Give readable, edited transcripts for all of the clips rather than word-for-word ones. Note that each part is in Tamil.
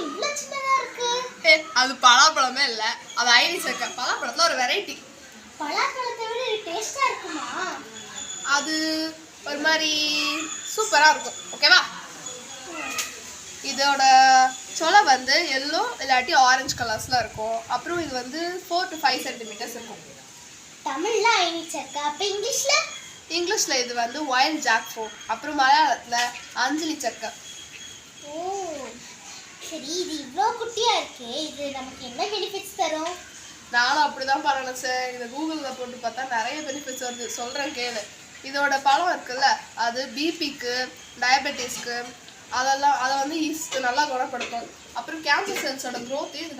இவ்ளோ சின்னதா இருக்கு? அது பலாப்பழமே இல்ல, அது ஐனி சக்கை. பலாப்பழத்துல ஒரு வெரைட்டி. பலாப்பழத்தை விட இது டேஸ்டா இருக்குமா? அது ஒரு மாதிரி சூப்பரா இருக்கும். ஓகேவா? இதோட சொலை வந்து எல்லோ இல்லாட்டி ஆரஞ்சு கலர்ஸ்ல இருக்கும். அப்புறம் இது வந்து 4 to 5 சென்டிமீட்டர்ஸ் இருக்கும். தமிழ்ல ஐனி சக்கை. அப்ப இங்கிலீஷ்ல? இங்கிலீஷ்ல இது வந்து வைல்ட் ஜாக் ஃப்ரூட். அப்புறம் மலையாளத்துல அஞ்சலி சக்கை. ஓ சரி, இது இவ்வளோ குட்டியா இருக்கே, இது நமக்கு என்ன பெனிஃபிட்ஸ் தரும்? நானும் அப்படிதான் பண்ணணும் சார். இதை கூகுளில் போட்டு பார்த்தா நிறைய பெனிஃபிட்ஸ் வருது. சொல்கிறேன் கேளு. இதோட பழம் இருக்குல்ல, அது பிபிக்கு, டயபெட்டிஸ்க்கு அதை வந்து நல்லா குணப்படுத்தும். அப்புறம் கேன்சர் செல்ஸோட க்ரோத்தையும் இது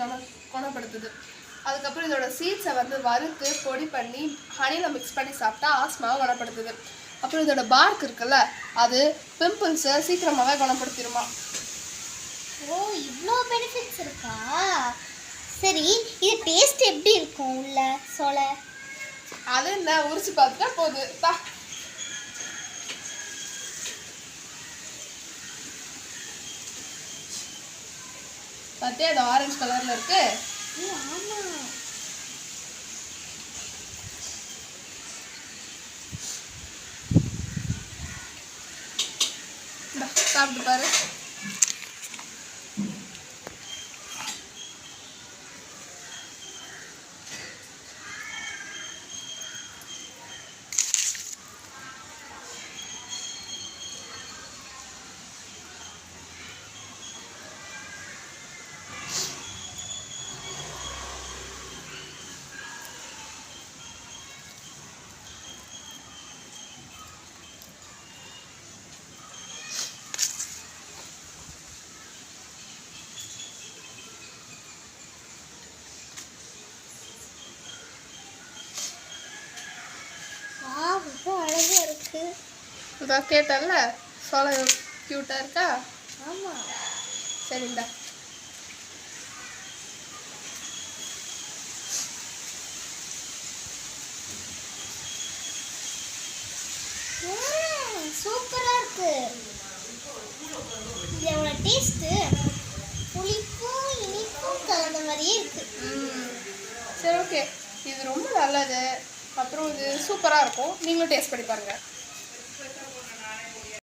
குணப்படுத்துது. அதுக்கப்புறம் இதோட சீட்ஸை வந்து வறுத்து பொடி பண்ணி ஹனியில் மிக்ஸ் பண்ணி சாப்பிட்டா ஆஸ்மாவை குணப்படுத்துது. அப்புறம் இதோட பார்க் இருக்குல்ல, அது பிம்பிள்ஸை சீக்கிரமாகவே குணப்படுத்திடுமா. ஓ இவ்வளோ பெனிஃபிட்ஸ் இருக்கா? சரி, இது டேஸ்ட் எப்படி இருக்கும் உள்ள சொலை? அது என்ன, உரிச்சு பார்த்துட்டா போகுது. பார்த்தியா, அது ஆரஞ்சு கலர்ல இருக்கு. ஆமா, சாப்பிட்டு பாரு. ரொம்ப அழகா இருக்கு. இதான் கேட்டல்ல, சொலை கியூட்டா இருக்கா? ஆமா. சரிண்டா. சூப்பரா இருக்கு. இதோட டேஸ்ட் புளிப்பும் இனிப்பும் கலந்த மாதிரியே இருக்கு. சரி, ஓகே. இது ரொம்ப நல்லது. அப்புறம் இது சூப்பராக இருக்கும். நீங்களும் டேஸ்ட் பண்ணி பாருங்கள்.